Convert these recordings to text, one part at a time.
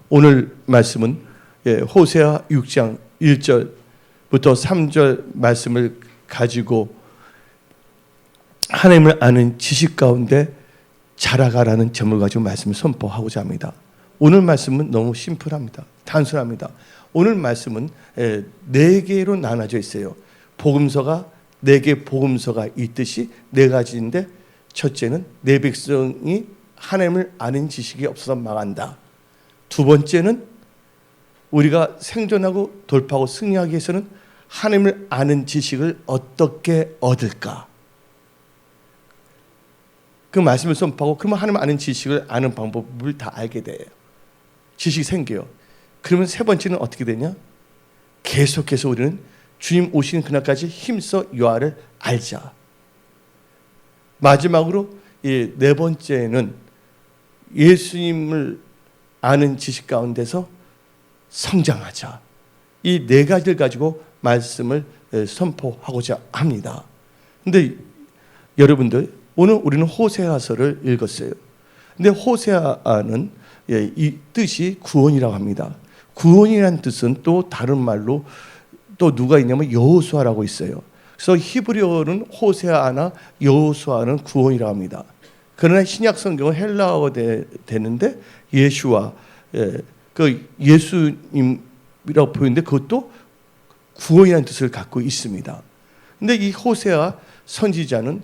오늘 말씀은 호세아 6장 1절부터 3절 말씀을 가지고 하나님을 아는 지식 가운데 자라가라는 점을 가지고 말씀을 선포하고자 합니다. 오늘 말씀은 너무 심플합니다. 단순합니다. 오늘 말씀은 4개로 나눠져 있어요. 복음서가 4개 복음서가 있듯이 4가지인데, 첫째는 내 백성이 하나님을 아는 지식이 없어서 망한다. 두 번째는 우리가 생존하고 돌파하고 승리하기 위해서는 하나님을 아는 지식을 어떻게 얻을까? 그 말씀을 선포하고, 그러면 하나님 아는 지식을 아는 방법을 다 알게 돼요. 지식이 생겨요. 그러면 세 번째는 어떻게 되냐? 계속해서 우리는 주님 오시는 그날까지 힘써 여호와를 알자. 마지막으로 네 번째는 예수님을 아는 지식 가운데서 성장하자. 이 4가지를 가지고 말씀을 선포하고자 합니다. 그런데 여러분들, 오늘 우리는 호세아서를 읽었어요. 근데 호세아는 이 뜻이 구원이라고 합니다. 구원이라는 뜻은 또 다른 말로 또 누가 있냐면 여호수아라고 있어요. 그래서 히브리어는 호세아나 여호수아는 구원이라고 합니다. 그러나 신약 성경은 헬라어가 되는데 예수와 그 예수님이라고 보이는데 그것도 구원이라는 뜻을 갖고 있습니다. 근데 이 호세아 선지자는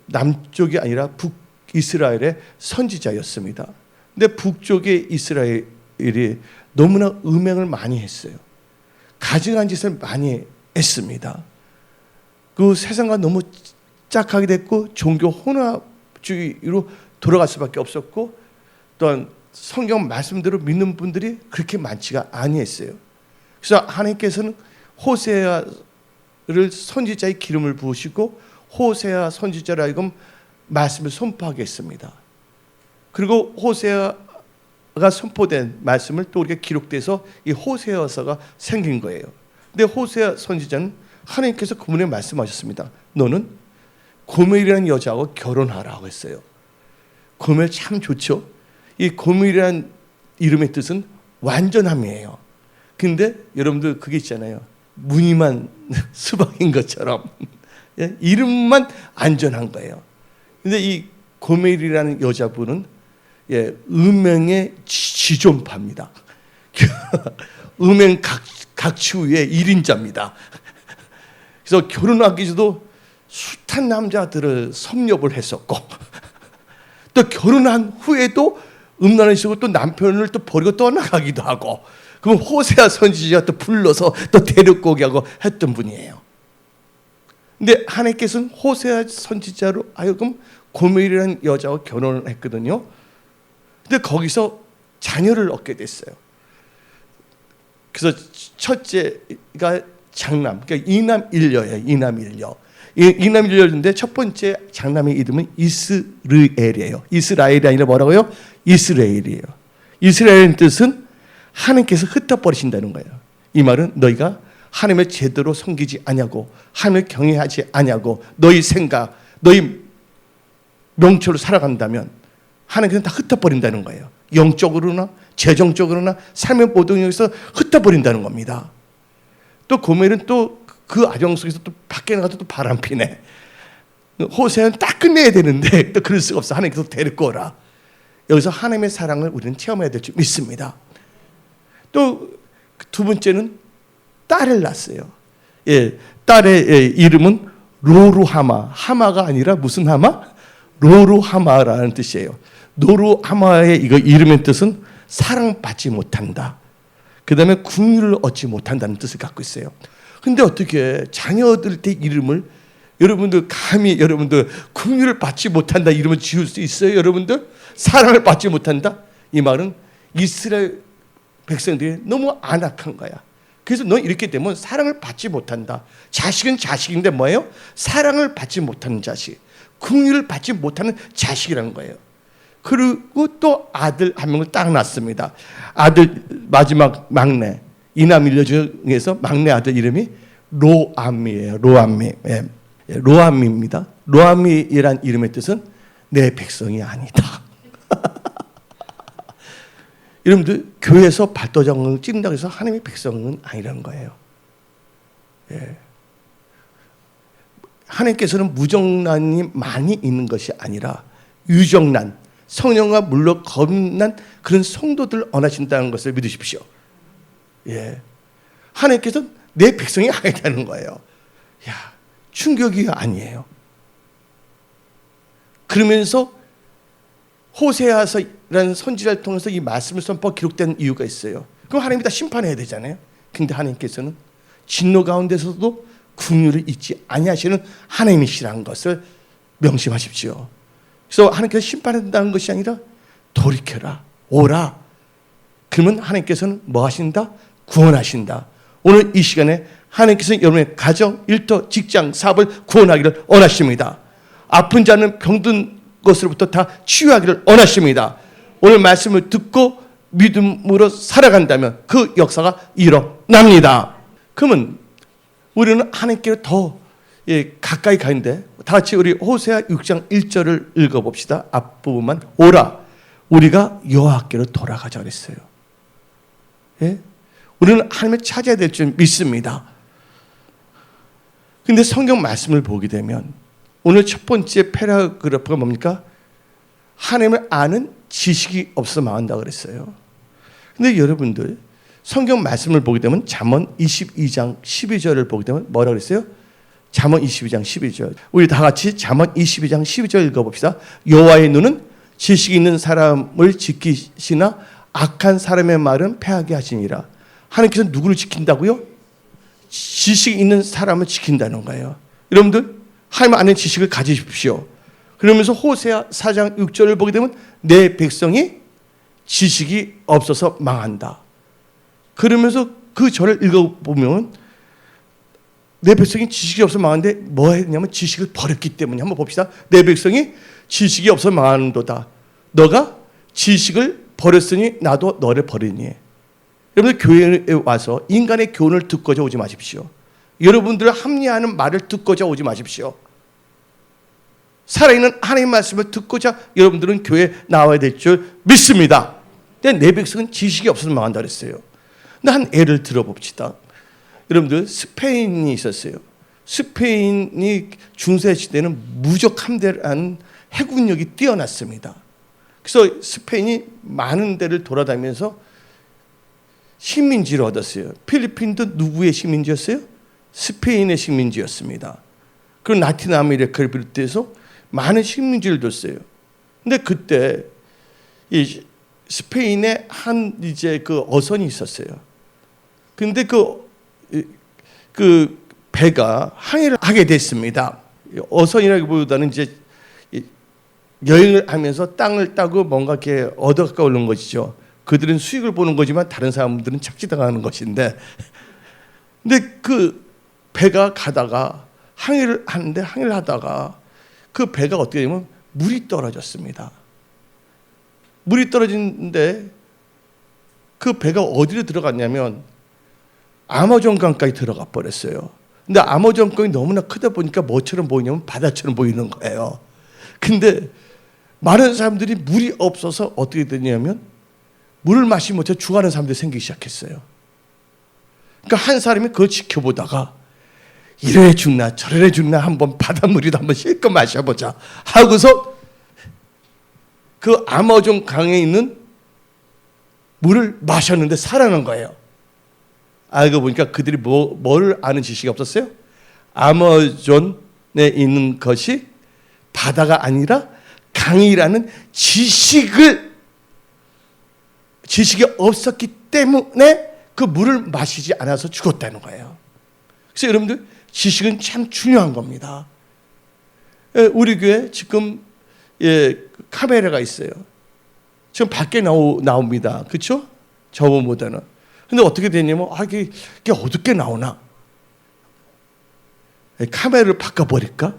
남쪽이 아니라 북이스라엘의 선지자였습니다. 근데 북쪽의 이스라엘이 너무나 음행을 많이 했어요. 가증한 짓을 많이 했습니다. 그 세상과 너무 짝하게 됐고 종교 혼합주의로 돌아갈 수밖에 없었고, 또한 성경 말씀대로 믿는 분들이 그렇게 많지가 아니했어요. 그래서 하나님께서는 호세아를 선지자의 기름을 부으시고 호세아 선지자로 하여금 말씀을 선포하게 했습니다. 그리고 호세아가 선포된 말씀을 또 우리가 기록돼서 이 호세아서가 생긴 거예요. 근데 호세아 선지자는 하나님께서 그분에 말씀하셨습니다. 너는 고멜이라는 여자하고 결혼하라고 했어요. 고멜 참 좋죠. 이 고멜이라는 이름의 뜻은 완전함이에요. 근데 여러분들 그게 있잖아요. 무늬만 수박인 것처럼 이름만 안전한 거예요. 근데 이 고멜이라는 여자분은 음행의 지존파입니다. 음행 각추의 1인자입니다. 그래서 결혼하기 전에도 숱한 남자들을 섭렵을 했었고, 또 결혼한 후에도 음란을 쓰고 또 남편을 또 버리고 떠나가기도 하고, 그럼 호세아 선지자가 또 불러서 또 데리고 오게 하고 했던 분이에요. 근데 하나님께서는 호세아 선지자로 하여금 고멜이라는 여자와 결혼을 했거든요. 근데 거기서 자녀를 얻게 됐어요. 그래서 첫째가 장남, 그러니까 이남일녀예요. 이남일녀인데 첫 번째 장남의 이름은 이스르엘이에요. 이스라엘이 아니라 뭐라고요? 이스라엘이에요. 이스라엘의 뜻은 하나님께서 흩어버리신다는 거예요. 이 말은 너희가 하나님을 제대로 섬기지 아니하고 하나님을 경외하지 아니하고 너희 생각, 너희 명초로 살아간다면 하나님께서 다 흩어버린다는 거예요. 영적으로나 재정적으로나 삶의 모든 영역에서 흩어버린다는 겁니다. 또 고멜은 또 그 아정 속에서 또 밖에 나가서 또 바람피네. 호세아는 딱 끝내야 되는데 또 그럴 수가 없어. 하나님께서 데리고 오라. 여기서 하나님의 사랑을 우리는 체험해야 될 줄 믿습니다. 또 두 번째는 딸을 낳았어요. 딸의 이름은 로루하마. 하마가 아니라 무슨 하마? 로루하마라는 뜻이에요. 로루하마의 이거 이름의 뜻은 사랑받지 못한다. 그 다음에 궁유를 얻지 못한다는 뜻을 갖고 있어요. 근데 어떻게 자녀들 때 이름을 여러분들 감히 여러분들 궁유를 받지 못한다 이름을 지을 수 있어요? 여러분들 사랑을 받지 못한다? 이 말은 이스라엘 백성들이 너무 안악한 거야. 그래서 너 이렇게 되면 사랑을 받지 못한다. 자식은 자식인데 뭐예요? 사랑을 받지 못하는 자식, 궁유를 받지 못하는 자식이라는 거예요. 그리고 또 아들 한 명을 딱 낳습니다. 아들 마지막 막내 이남일녀 중에서 막내 아들 이름이 로암미예요. 로암미입니다. 로암미란 이름의 뜻은 내 백성이 아니다. 여러분들 교회에서 발도장을 찍는다고 해서 하나님의 백성은 아니라는 거예요. 예. 하나님께서는 무정란이 많이 있는 것이 아니라 유정란, 성령과 물로 거듭난 그런 성도들을 원하신다는 것을 믿으십시오. 예. 하나님께서 내 백성이 아니다는 거예요. 야, 충격이 아니에요. 그러면서 호세아서라는 선지자를 통해서 이 말씀을 선포 기록된 이유가 있어요. 그럼 하나님이 다 심판해야 되잖아요. 근데 하나님께서는 진노 가운데서도 긍휼을 잊지 아니하시는 하나님이시라는 것을 명심하십시오. 그래서 하나님께서 심판한다는 것이 아니라 돌이켜라, 오라. 그러면 하나님께서는 뭐 하신다? 구원하신다. 오늘 이 시간에 하나님께서는 여러분의 가정, 일터, 직장, 사업을 구원하기를 원하십니다. 아픈 자는 병든 것으로부터 다 치유하기를 원하십니다. 오늘 말씀을 듣고 믿음으로 살아간다면 그 역사가 일어납니다. 그러면 우리는 하나님께 더 가까이 가는데 다 같이 우리 호세아 6장 1절을 읽어봅시다. 앞부분만. 오라, 우리가 여호와께로 돌아가자 그랬어요. 예? 우리는 하나님을 찾아야 될 줄 믿습니다. 근데 성경 말씀을 보게 되면 오늘 첫 번째 패러그래프가 뭡니까? 하나님을 아는 지식이 없어 망한다 그랬어요. 근데 여러분들 성경 말씀을 보게 되면 잠언 22장 12절을 보게 되면 뭐라 그랬어요? 잠언 22장 12절. 우리 다 같이 잠언 22장 12절 읽어봅시다. 여호와의 눈은 지식이 있는 사람을 지키시나 악한 사람의 말은 패하게 하시니라. 하나님께서 누구를 지킨다고요? 지식이 있는 사람을 지킨다는 거예요. 여러분들 하나님 아는 지식을 가지십시오. 그러면서 호세아 4장 6절을 보게 되면 내 백성이 지식이 없어서 망한다. 그러면서 그 절을 읽어보면 내 백성이 지식이 없어서 망하는데 뭐 했냐면 지식을 버렸기 때문에. 한번 봅시다. 내 백성이 지식이 없어서 망하는도다. 너가 지식을 버렸으니 나도 너를 버리니. 여러분들 교회에 와서 인간의 교훈을 듣고자 오지 마십시오. 여러분들 합리화하는 말을 듣고자 오지 마십시오. 살아있는 하나님 말씀을 듣고자 여러분들은 교회에 나와야 될 줄 믿습니다. 근데 내 백성은 지식이 없어서 망한다 그랬어요. 근데 한 예를 들어봅시다. 여러분들 스페인이 있었어요. 스페인이 중세시대는 무적 함대라는 해군력이 뛰어났습니다. 그래서 스페인이 많은 데를 돌아다니면서 식민지를 얻었어요. 필리핀도 누구의 식민지였어요? 스페인의 식민지였습니다. 그리고 라틴 아메리카를 비롯해서 많은 식민지를 줬어요. 근데 그때 이 스페인에 한 이제 그 어선이 있었어요. 근데 그 배가 항해를 하게 됐습니다. 어선이라기보다는 이제 여행을 하면서 땅을 따고 뭔가 이렇게 얻어가 오는 것이죠. 그들은 수익을 보는 거지만 다른 사람들은 착취당하는 것인데, 근데 그 배가 가다가 항해를 하다가 그 배가 어떻게 되면 물이 떨어졌습니다. 물이 떨어지는데 그 배가 어디로 들어갔냐면 아마존 강까지 들어가 버렸어요. 근데 아마존 강이 너무나 크다 보니까 뭐처럼 보이냐면 바다처럼 보이는 거예요. 근데 많은 사람들이 물이 없어서 어떻게 되냐면 물을 마시지 못해 죽어가는 사람들이 생기기 시작했어요. 그러니까 한 사람이 그걸 지켜보다가 이래 죽나 저래 죽나 한번 바닷물이도 한번 실컷 마셔보자 하고서 그 아마존 강에 있는 물을 마셨는데 살아난 거예요. 알고 보니까 그들이 뭘 아는 지식이 없었어요? 아마존에 있는 것이 바다가 아니라 강이라는 지식이 없었기 때문에 그 물을 마시지 않아서 죽었다는 거예요. 그래서 여러분들 지식은 참 중요한 겁니다. 우리 교회 지금 카메라가 있어요. 지금 밖에 나옵니다. 그렇죠? 저번보다는. 근데 어떻게 되냐면 이게 어둡게 나오나? 카메라를 바꿔버릴까?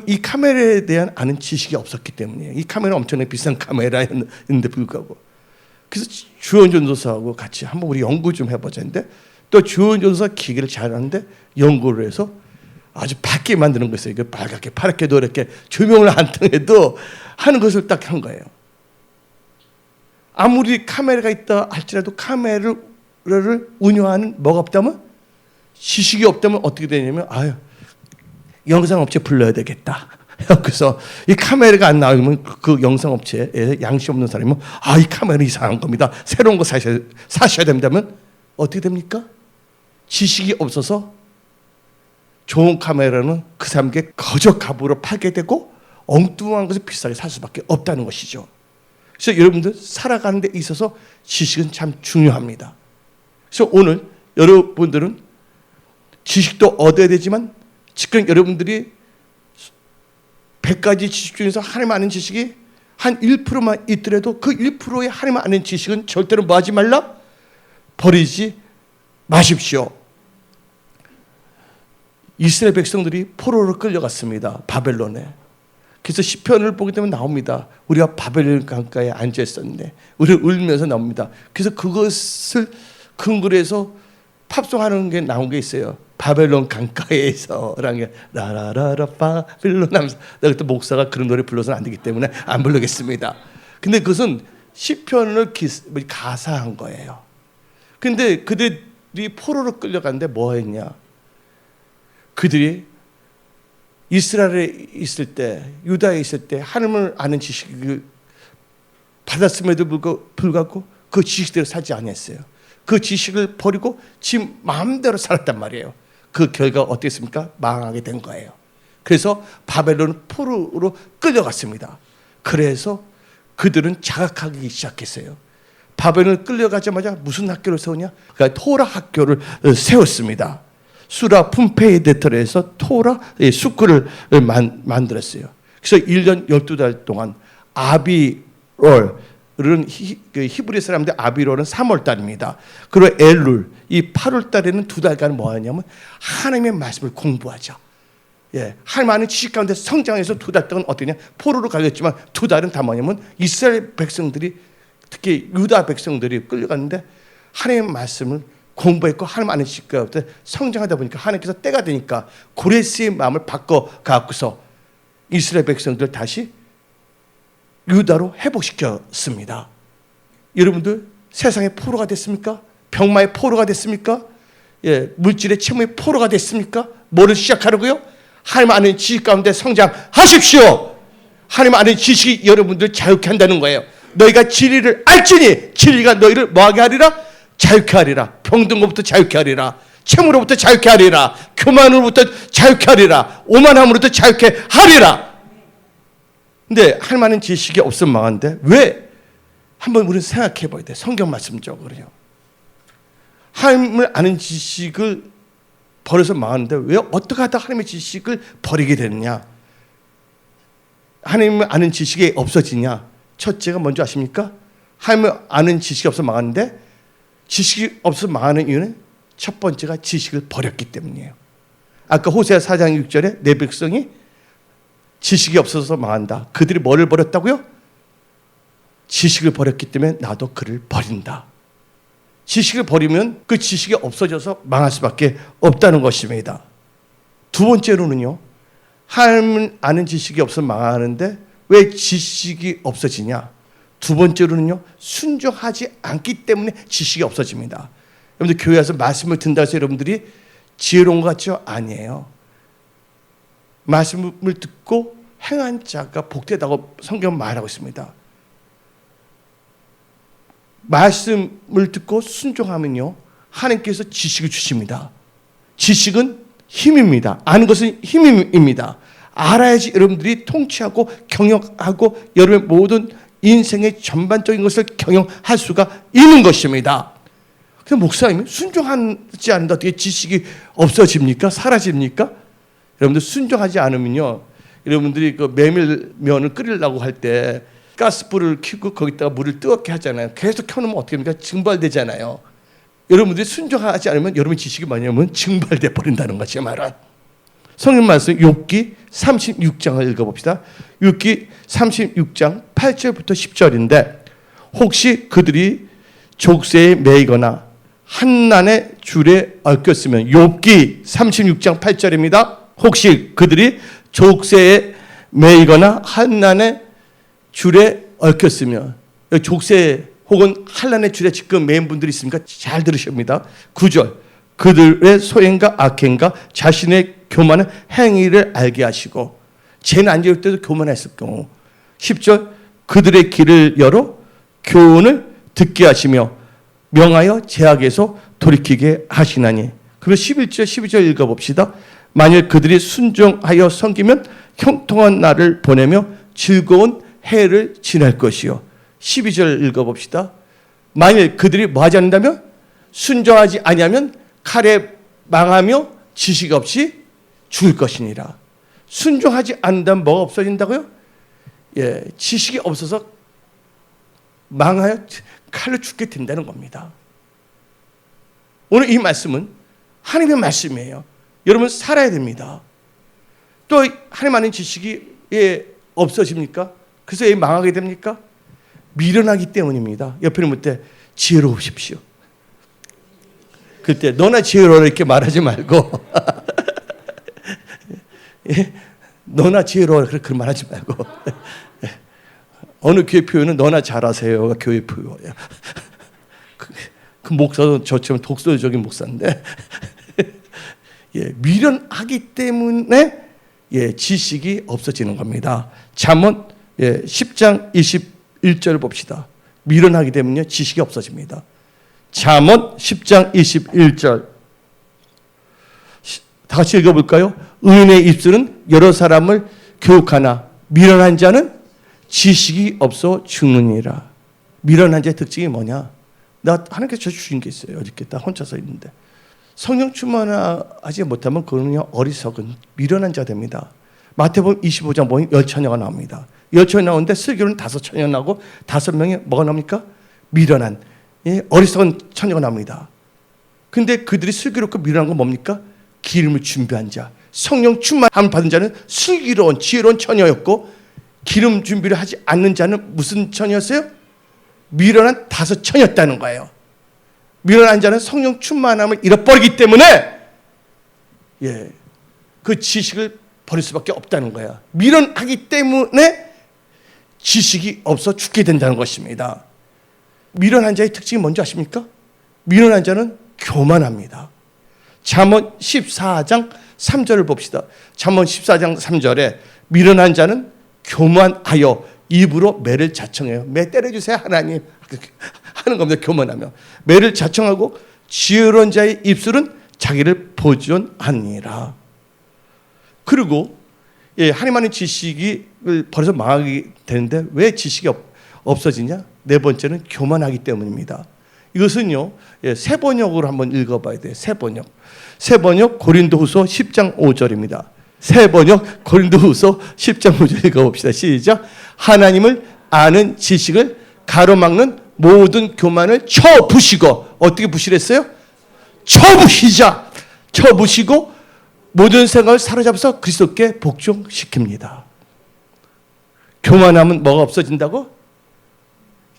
이 카메라에 대한 아는 지식이 없었기 때문이에요. 이 카메라 엄청나게 비싼 카메라였는데 불구하고. 그래서 주원 전도사하고 같이 한번 우리 연구 좀 해보자 했는데 또 주원 전도사 기계를 잘하는데 연구를 해서 아주 밝게 만드는 거였어요. 빨갛게 파랗게 노랗게 조명을 안 통해도 하는 것을 딱 한 거예요. 아무리 카메라가 있다 할지라도 카메라를 운영하는 뭐가 없다면, 지식이 없다면 어떻게 되냐면, 아유, 영상업체 불러야 되겠다. 그래서 이 카메라가 안 나오면 그 영상업체에 양심 없는 사람이면, 아, 이 카메라 이상한 겁니다, 새로운 거 사셔야 된다면 어떻게 됩니까? 지식이 없어서 좋은 카메라는 그 사람에게 거저 값으로 팔게 되고 엉뚱한 것을 비싸게 살 수밖에 없다는 것이죠. 그래서 여러분들 살아가는 데 있어서 지식은 참 중요합니다. 그래서 오늘 여러분들은 지식도 얻어야 되지만, 지금 여러분들이 100가지 지식 중에서 하나님 아는 지식이 한 1%만 있더라도 그 1%의 하나님 아는 지식은 절대로 뭐 하지 말라? 버리지 마십시오. 이스라엘 백성들이 포로로 끌려갔습니다, 바벨론에. 그래서 시편을 보게 되면 나옵니다. 우리가 바벨론 강가에 앉아 있었는데, 우리 울면서 나옵니다. 그래서 그것을 근거로 해서 팝송하는 게 나온 게 있어요. 바벨론 강가에서라는 게 라라라라 바벨론 하면서. 내가 그때 목사가 그런 노래 불러서는 안 되기 때문에 안 부르겠습니다. 근데 그것은 시편을 가사한 거예요. 근데 그들이 포로로 끌려갔는데 뭐 했냐? 그들이 이스라엘에 있을 때, 유다에 있을 때 하나님을 아는 지식을 받았음에도 불구하고 그 지식대로 살지 아니했어요. 그 지식을 버리고 지 마음대로 살았단 말이에요. 그 결과가 어땠습니까? 망하게 된 거예요. 그래서 바벨론 포로로 끌려갔습니다. 그래서 그들은 자각하기 시작했어요. 바벨론 끌려가자마자 무슨 학교를 세우냐? 그러니까 토라 학교를 세웠습니다. 수라 푼페이데터에서 토라 수쿨을 만들었어요. 그래서 1년 12달 동안 아비롤은 히브리 사람들 아비롤은 3월 달입니다. 그리고 엘룰 이 8월 달에는 2달간 뭐 하냐면 하나님의 말씀을 공부하죠. 예, 할 많은 지식 가운데 성장해서 2달 동안 어떠냐? 포로로 가겠지만 2달은 다 뭐냐면 이스라엘 백성들이, 특히 유다 백성들이 끌려갔는데 하나님의 말씀을 공부했고 하나님 아는 지식 가운데 성장하다 보니까 하나님께서 때가 되니까 고레스의 마음을 바꿔 갖고서 이스라엘 백성들 다시 유다로 회복시켰습니다. 여러분들 세상의 포로가 됐습니까? 병마의 포로가 됐습니까? 예, 물질의 채무의 포로가 됐습니까? 뭐를 시작하려고요? 하나님 아는 지식 가운데 성장하십시오. 하나님 아는 지식이 여러분들 자유케 한다는 거예요. 너희가 진리를 알지니 진리가 너희를 뭐하게 하리라? 자유케 하리라. 병든 것부터 자유케 하리라. 채무로부터 자유케 하리라. 교만으로부터 자유케 하리라. 오만함으로부터 자유케 하리라. 근데 할 만한 지식이 없으면 망한데 왜? 한번 우리는 생각해 봐야 돼. 성경 말씀적으로요. 하나님을 아는 지식을 버려서 망하는데 왜 어떻게 하다 하나님의 지식을 버리게 되느냐? 하나님을 아는 지식이 없어지냐? 첫째가 뭔지 아십니까? 하나님을 아는 지식이 없어 망하는데, 지식이 없어 망하는 이유는 첫 번째가 지식을 버렸기 때문이에요. 아까 호세아 4장 6절에 내 백성이 지식이 없어서 망한다. 그들이 뭐를 버렸다고요? 지식을 버렸기 때문에 나도 그를 버린다. 지식을 버리면 그 지식이 없어져서 망할 수밖에 없다는 것입니다. 두 번째로는요, 하나님을 아는 지식이 없어서 망하는데 왜 지식이 없어지냐? 두 번째로는요, 순종하지 않기 때문에 지식이 없어집니다. 여러분들 교회 와서 말씀을 듣는다 해서 여러분들이 지혜로운 것 같죠? 아니에요. 말씀을 듣고 행한 자가 복되다고 성경은 말하고 있습니다. 말씀을 듣고 순종하면요, 하나님께서 지식을 주십니다. 지식은 힘입니다. 아는 것은 힘입니다. 알아야지 여러분들이 통치하고 경영하고 여러분의 모든 인생의 전반적인 것을 경영할 수가 있는 것입니다. 그래서 목사님이 순종하지 않는다 어떻게 지식이 없어집니까? 사라집니까? 여러분들 순종하지 않으면요, 여러분들이 그 메밀면을 끓이려고 할 때 가스불을 켜고 거기다가 물을 뜨겁게 하잖아요. 계속 켜놓으면 어떻게 됩니까? 증발되잖아요. 여러분들이 순종하지 않으면 여러분 지식이 뭐냐면 증발돼 버린다는 거죠. 말은 성경 말씀 욥기 36장을 읽어봅시다. 욥기 36장 8절부터 10절인데, 혹시 그들이 족쇄에 매이거나 한난의 줄에 얽혔으면, 욥기 36장 8절입니다. 혹시 그들이 족쇄에 매이거나 한난의 줄에 얽혔으면, 족쇄 혹은 환난의 줄에 지금 매인 분들이 있으니까 잘 들으십니다. 9절 그들의 소행과 악행과 자신의 교만한 행위를 알게 하시고 죄는 안 지을 때도 교만했을 경우 10절 그들의 길을 열어 교훈을 듣게 하시며 명하여 죄악에서 돌이키게 하시나니. 그리고 11절 12절 읽어봅시다. 만일 그들이 순종하여 섬기면 형통한 날을 보내며 즐거운 해를 지낼 것이요. 12절 읽어봅시다. 만일 그들이 뭐하지 않는다면 순종하지 아니하면 칼에 망하며 지식 없이 죽을 것이니라. 순종하지 않는다면 뭐가 없어진다고요? 예, 지식이 없어서 망하여 칼로 죽게 된다는 겁니다. 오늘 이 말씀은 하나님의 말씀이에요. 여러분 살아야 됩니다. 또 하나님 아는 지식이 없어집니까? 그래서 망하게 됩니까? 미련하기 때문입니다. 옆에 볼 때 지혜로우십시오. 그때 너나 지혜로워라 이렇게 말하지 말고 너나 지혜로워라 그렇게 말하지 말고 어느 교회 표현은 너나 잘하세요가 교회 표현이야. 그 목사도 저처럼 독설적인 목사인데 예, 미련하기 때문에 예, 지식이 없어지는 겁니다. 잠언 10장 21절 봅시다. 미련하기 때문에 지식이 없어집니다. 잠언 10장 21절 다 같이 읽어볼까요? 의인의 입술은 여러 사람을 교육하나 미련한 자는 지식이 없어 죽느니라. 미련한 자의 특징이 뭐냐? 나 하나님께서 저 주신 게 있어요. 어저께 딱 혼자서 있는데 성령 충만하지 못하면 그는요 어리석은 미련한 자 됩니다. 마태복음 25장 보면 10처녀가 나옵니다. 10처녀 나오는데 슬기로는 5처녀 나오고 5명이 뭐가 나옵니까? 미련한 어리석은 처녀가 나옵니다. 근데 그들이 슬기롭고 미련한 건 뭡니까? 기름을 준비한 자, 성령 충만함을 받은 자는 슬기로운 지혜로운 처녀였고 기름 준비를 하지 않는 자는 무슨 처녀였어요? 미련한 5처녀였다는 거예요. 미련한 자는 성령 충만함을 잃어버리기 때문에 예, 그 지식을 버릴 수밖에 없다는 거야. 미련하기 때문에 지식이 없어 죽게 된다는 것입니다. 미련한 자의 특징이 뭔지 아십니까? 미련한 자는 교만합니다. 잠언 14장 3절을 봅시다. 잠언 14장 3절에 미련한 자는 교만하여 입으로 매를 자청해요. 매 때려주세요 하나님 하는 겁니다. 교만하며 매를 자청하고 지혜로운 자의 입술은 자기를 보존하니라. 그리고 예, 하나님 아는 지식이 버려서 망하게 되는데 왜 지식이 없어지냐? 네 번째는 교만하기 때문입니다. 이것은요 예, 새 번역으로 한번 읽어봐야 돼요. 새 번역 고린도후서 10장 5절입니다. 새 번역 고린도후서 10장 5절 읽어봅시다. 시작. 하나님을 아는 지식을 가로막는 모든 교만을 쳐부시고 어떻게 부시랬어요? 쳐부시고 모든 생각을 사로잡아서 그리스도께 복종시킵니다. 교만하면 뭐가 없어진다고?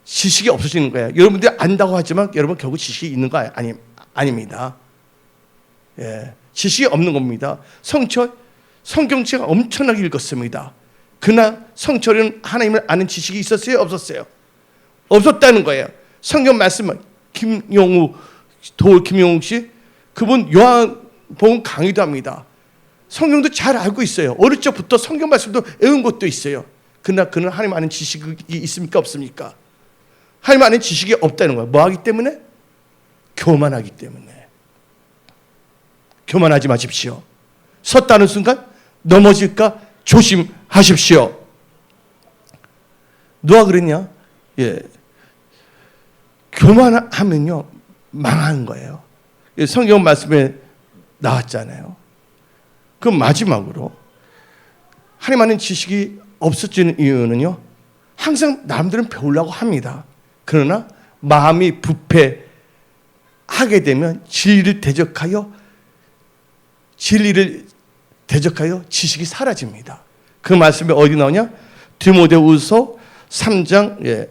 지식이 없어지는 거예요. 여러분들이 안다고 하지만 여러분 결국 지식이 있는 거 아닙니다. 예, 지식이 없는 겁니다. 성경책을 엄청나게 읽었습니다. 그러나 성철이는 하나님을 아는 지식이 있었어요? 없었어요? 없었다는 거예요. 성경 말씀은 김용욱 씨 그분 요한복음 강의도 합니다. 성경도 잘 알고 있어요. 어릴 적부터 성경 말씀도 외운 것도 있어요. 그러나 그는 하나님 아는 지식이 있습니까? 없습니까? 하나님 아는 지식이 없다는 거예요. 뭐 하기 때문에? 교만하기 때문에. 교만하지 마십시오. 섰다는 순간 넘어질까 조심하십시오. 누가 그랬냐? 예, 교만하면요 망하는 거예요. 성경 말씀에 나왔잖아요. 그 마지막으로 하나님 아는 지식이 없어지는 이유는요 항상 남들은 배우려고 합니다. 그러나 마음이 부패하게 되면 진리를 대적하여 지식이 사라집니다. 그 말씀이 어디 나오냐? 디모데후서 3장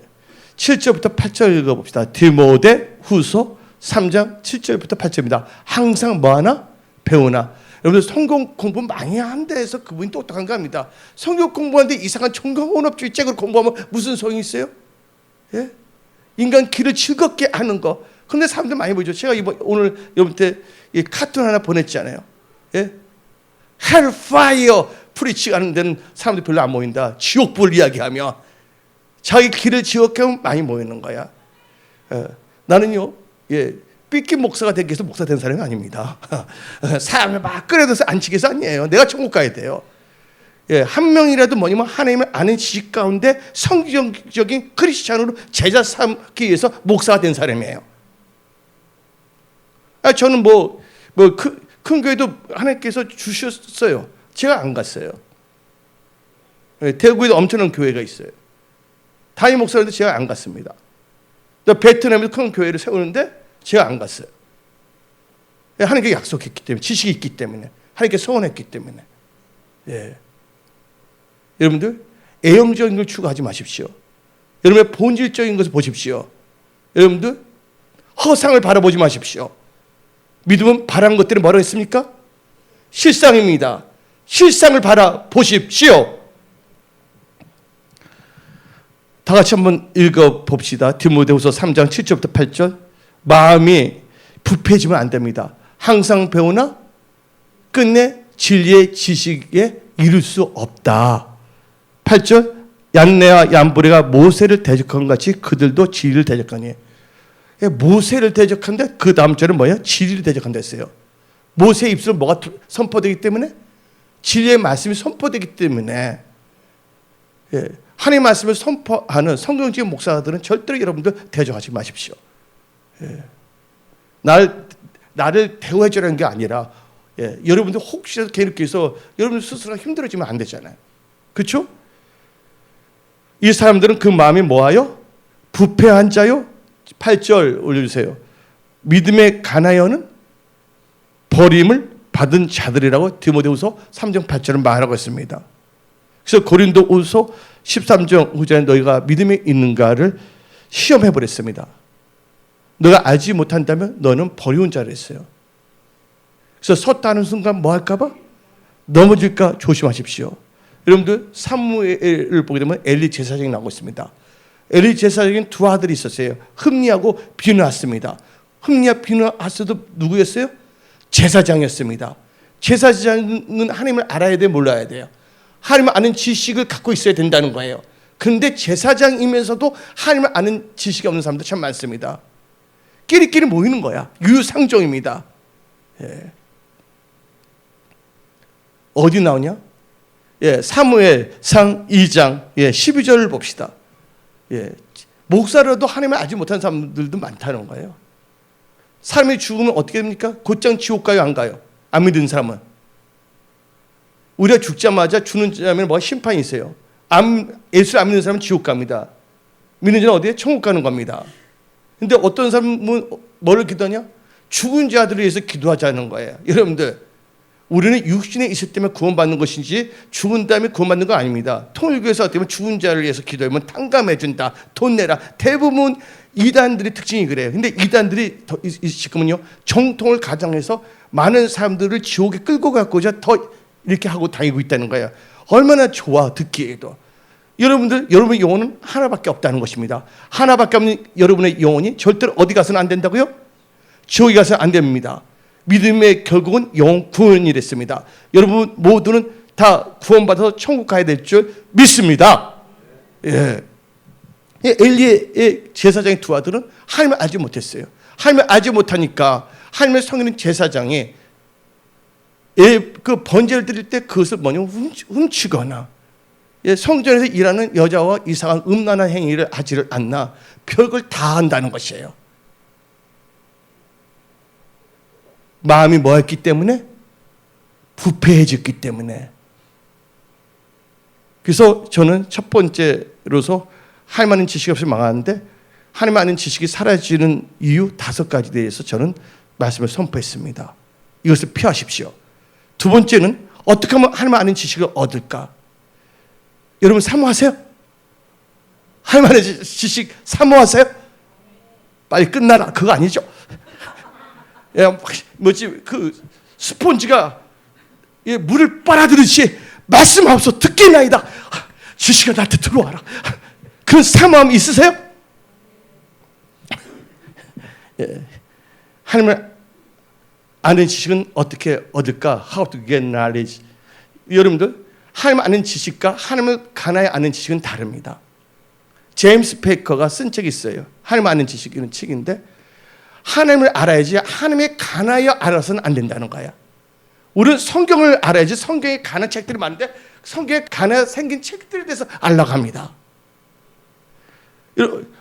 7절부터 8절 읽어봅시다. 디모데후서 3장 7절부터 8절입니다. 항상 뭐하나? 배우나. 여러분들 성경 공부 많이 한다 해서 그분이 똑똑한가 합니다. 성경 공부하는데 이상한 종교혼합주의 책을 공부하면 무슨 소용이 있어요? 예? 인간 길을 즐겁게 하는 거. 근데 사람들 많이 보죠. 제가 오늘 여러분한테 카툰 하나 보냈잖아요. 예? 헬파이어 프리치 하는 데는 사람들이 별로 안 모인다. 지옥불 이야기하며 자기 길을 지옥게 하면 많이 모이는 거야. 나는요, 삐끼 목사가 되기 위해서 목사 된 사람이 아닙니다. 사람을 막 끌어들여서 앉히기 위해서 아니에요. 내가 천국 가야 돼요. 한 명이라도 뭐냐면 하나님을 아는 지식 가운데 성경적인 크리스찬으로 제자 삼기 위해서 목사가 된 사람이에요. 저는 큰 교회도 하나님께서 주셨어요. 제가 안 갔어요. 대구에도 엄청난 교회가 있어요. 담임 목사님도 제가 안 갔습니다. 베트남에도 큰 교회를 세우는데 제가 안 갔어요. 하나님께 약속했기 때문에, 지식이 있기 때문에, 하나님께 서원했기 때문에. 여러분들 애형적인 걸 추구하지 마십시오. 여러분의 본질적인 것을 보십시오. 여러분들 허상을 바라보지 마십시오. 믿음은 바라는 것들이 뭐라고 했습니까? 실상입니다. 실상을 바라보십시오. 다 같이 한번 읽어봅시다. 디모데후서 3장 7절부터 8절. 마음이 부패해지면 안 됩니다. 항상 배우나 끝내 진리의 지식에 이룰 수 없다. 8절. 얀네와 얀브레가 모세를 대적한 같이 그들도 진리를 대적하니. 모세를 대적한데 그 다음 절은 뭐예요? 진리를 대적한다 했어요. 모세의 입술은 뭐가 선포되기 때문에? 진리의 말씀이 선포되기 때문에. 하나님의 말씀을 선포하는 성경적인 목사들은 절대로 여러분들 대적하지 마십시오. 나를 대우해 주라는 게 아니라 여러분들 혹시라도 개인께서 여러분들 스스로 힘들어지면 안 되잖아요. 그렇죠? 이 사람들은 그 마음이 뭐하여? 부패한 자요. 8절 올려주세요. 믿음의 가나여는 버림을 받은 자들이라고 디모데후서 3장 8절은 말하고 있습니다. 그래서 고린도후서 13장 후절에 너희가 믿음이 있는가를 시험해 버렸습니다. 너가 알지 못한다면 너는 버리운 자라 했어요. 그래서 섰다 하는 순간 뭐 할까 봐? 넘어질까 조심하십시오. 여러분들 사무엘을 보게 되면 엘리 제사장이 나오고 있습니다. 엘리 제사장에는 두 아들이 있었어요. 흠니하고 비느하스입니다. 흠니와 비느하스도 누구였어요? 제사장이었습니다. 제사장은 하나님을 알아야 돼요, 몰라야 돼요? 하나님을 아는 지식을 갖고 있어야 된다는 거예요. 그런데 제사장이면서도 하나님을 아는 지식이 없는 사람도 참 많습니다. 끼리끼리 모이는 거야. 유상종입니다. 어디 나오냐? 사무엘상 2장 12절을 봅시다. 목사라도 하나님을 알지 못하는 사람들도 많다는 거예요. 사람이 죽으면 어떻게 됩니까? 곧장 지옥 가요, 안 가요? 안 믿는 사람은. 우리가 죽자마자 죽는 자면 뭐 심판이 있어요. 예수를 안 믿는 사람은 지옥 갑니다. 믿는 자는 어디에? 천국 가는 겁니다. 근데 어떤 사람은 뭐를 기도하냐? 죽은 자들을 위해서 기도하자는 거예요. 여러분들, 우리는 육신에 있을 때만 구원받는 것인지 죽은 다음에 구원받는 거 아닙니다. 통일교에서 어떻게 보면 죽은 자를 위해서 기도하면 탕감해준다, 돈 내라. 대부분 이단들의 특징이 그래요. 근데 이단들이 지금은요, 정통을 가장해서 많은 사람들을 지옥에 끌고 가고자 더 이렇게 하고 다니고 있다는 거예요. 얼마나 좋아, 듣기에도. 여러분의 영혼은 하나밖에 없다는 것입니다. 하나밖에 없는 여러분의 영혼이 절대로 어디 가서는 안 된다고요? 지옥에 가서는 안 됩니다. 믿음의 결국은 영혼 구원이랬습니다. 여러분 모두는 다 구원받아서 천국 가야 될 줄 믿습니다. 엘리의 제사장의 두 아들은 하나님을 알지 못했어요. 하나님을 알지 못하니까 하나님의 성인인 제사장이 그 번제를 드릴 때 그것을 뭐냐면 훔치거나 성전에서 일하는 여자와 이상한 음란한 행위를 하지를 않나 별걸 다 한다는 것이에요. 마음이 뭐였기 때문에? 부패해졌기 때문에. 그래서 저는 첫 번째로서 하나님 아는 지식이 없이 망하는데 하나님 아는 지식이 사라지는 이유 5가지에 대해서 저는 말씀을 선포했습니다. 이것을 피하십시오. 두 번째는 어떻게 하면 하나님 아는 지식을 얻을까? 여러분 사모하세요? 하나님 아는 지식 사모하세요? 빨리 끝나라 그거 아니죠? 그 스폰지가 물을 빨아들이듯이 말씀하옵소 듣기나이다. 지식아 나한테 들어와라. 그런 사모함 있으세요? 하나님을 아는 지식은 어떻게 얻을까? How to get knowledge. 여러분들, 하나님 아는 지식과 하나님을 가나에 아는 지식은 다릅니다. 제임스 페이커가 쓴 책이 있어요. 하나님 아는 지식이라는 책인데, 하나님을 알아야지 하나님의 가나에 알아서는 안 된다는 거야. 우리는 성경을 알아야지. 성경에 관한 책들이 많은데 성경에 관해 생긴 책들에 대해서 알려고 합니다.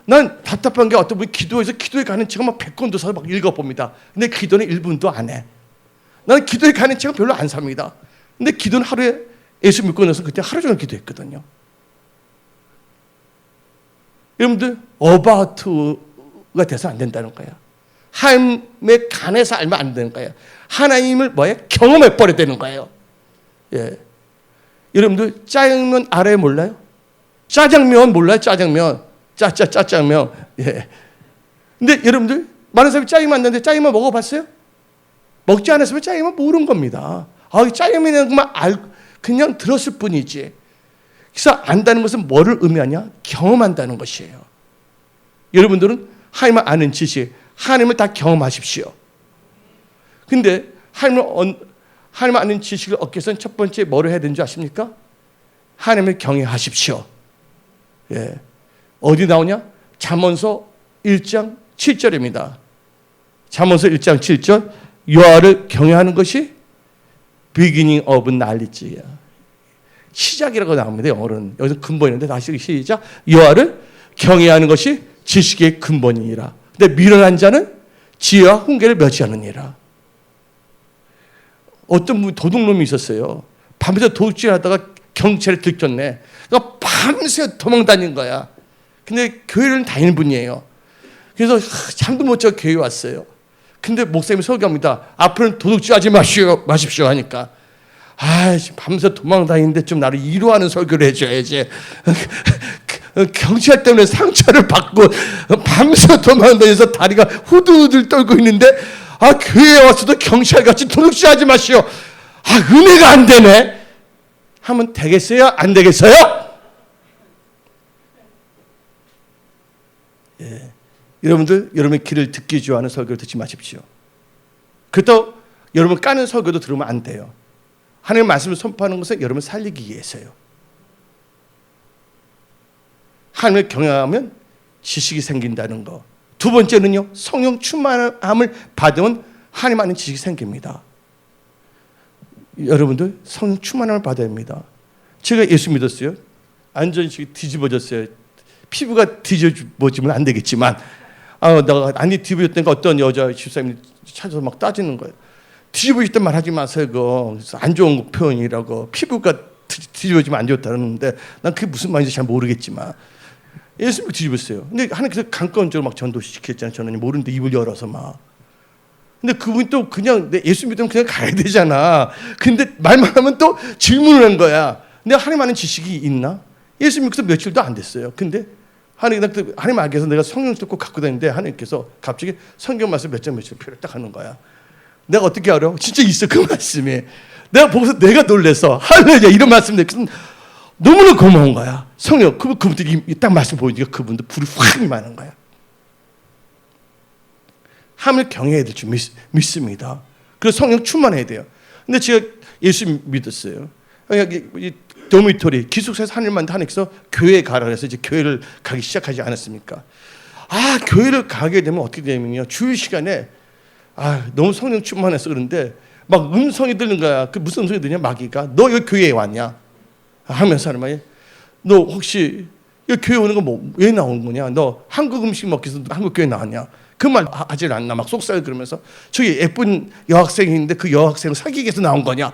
난 답답한 게 어떤 분이 기도해서 기도에 가는 책을 막 100권도 사서 막 읽어봅니다. 근데 기도는 1분도 안 해. 나는 기도에 가는 책은 별로 안 삽니다. 근데 기도는 하루에 예수 믿고 나서 그때 하루 종일 기도했거든요. 여러분들 어바우트가 돼서 안 된다는 거야. 하나님의 간에서 알면 안 되는 거예요. 하나님을 뭐예요? 경험해 버려야 되는 거예요. 예. 여러분들 짜장면 알아요? 몰라요? 짜장면 몰라요? 짜장면. 짜장면. 예. 근데 여러분들 많은 사람이 짜장면 만드는데 짜장면 먹어봤어요? 먹지 않았으면 짜장면 모르는 겁니다. 짜장면이라는 것만 그냥 들었을 뿐이지. 그래서 안다는 것은 뭐를 의미하냐? 경험한다는 것이에요. 여러분들은 하나님을 아는 지식, 하나님을 다 경험하십시오. 근데 하나님을 아는 지식을 얻기 위해서는 첫 번째 뭐를 해야 되는 줄 아십니까? 하나님을 경외하십시오. 예. 어디 나오냐? 잠언서 1장 7절입니다. 잠언서 1장 7절. 여호와를 경외하는 것이 beginning of knowledge야. 시작이라고 나옵니다. 영어로는. 여기서 근본인데 다시 시작. 여호와를 경외하는 것이 지식의 근본이니라. 근데 미련한 자는 지혜와 훈계를 멸시하느니라. 어떤 분 도둑놈이 있었어요. 밤새 도둑질하다가 경찰에 들켰네. 그러니까 밤새 도망 다닌 거야. 근데 교회를 다니는 분이에요. 그래서 잠도 못 자고 교회 왔어요. 근데 목사님이 설교합니다. 앞으로는 도둑질하지 마십시오 하니까, 밤새 도망 다니는데 좀 나를 위로하는 설교를 해줘야지. 경찰 때문에 상처를 받고 밤새 도망 다니면서 다리가 후들후들 떨고 있는데, 교회에 와서도 경찰같이 도둑질하지 마시오. 은혜가 안 되네. 하면 되겠어요? 안 되겠어요? 예. 여러분들, 여러분의 귀를 듣기 좋아하는 설교를 듣지 마십시오. 그렇다고 여러분 까는 설교도 들으면 안 돼요. 하나님의 말씀을 선포하는 것은 여러분을 살리기 위해서요. 하나님을 경외하면 지식이 생긴다는 거. 두 번째는요, 성령 충만함을 받으면 하나님 아는 지식이 생깁니다. 여러분들 성령 충만함을 받아야 합니다. 제가 예수 믿었어요. 완전히 뒤집어졌어요. 피부가 뒤집어지면 안 되겠지만, 내가 안이 뒤집어졌다니까 어떤 여자 집사님이 찾아서 막 따지는 거예요. 뒤집어졌단 말 하지 마세요. 그거 안 좋은 표현이라고. 피부가 뒤집어지면 안 좋다는데 난 그게 무슨 말인지 잘 모르겠지만 예수 믿고 뒤집었어요. 근데 하나님께서 강권적으로 막 전도시켰잖아요. 저는 모르는데 입을 열어서 막. 근데 그분이 또 그냥 예수 믿으면 그냥 가야 되잖아. 근데 말만 하면 또 질문을 한 거야. 내가 하나님 아는 지식이 있나? 예수 믿고서 며칠도 안 됐어요. 근데 하나님 알기 위해서 내가 성경 꼭 갖고 다니는데 하나님께서 갑자기 성경 말씀 몇 장 며칠 표를 딱 하는 거야. 내가 어떻게 알아? 진짜 있어 그 말씀이. 내가 보고서 내가 놀래서 할렐루야 이런 말씀 너무나 고마운 거야. 성령 그분들이 딱 말씀 보여주니까 그분들 불이 확 임하는 거야. 하나님을 경외해야 될 줄 믿습니다. 그래서 성령 충만해야 돼요. 근데 제가 예수 믿었어요. 도미토리 기숙사에서 하나님께서 교회에 가라 그래서 이제 교회를 가기 시작하지 않았습니까? 교회를 가게 되면 어떻게 되냐면요, 주일 시간에 너무 성령 충만해서 그런데 막 음성이 들는 거야. 그 무슨 음성이 들냐? 마귀가 너 여기 교회에 왔냐? 하면서 하는 말이야. 너 혹시 여기 교회 오는 거 왜 나오는 거냐? 너 한국 음식 먹기 위해서 한국 교회 나왔냐? 그 말 하질 않나? 막 속살 그러면서 저기 예쁜 여학생이 있는데 그 여학생을 사귀기 위해서 나온 거냐?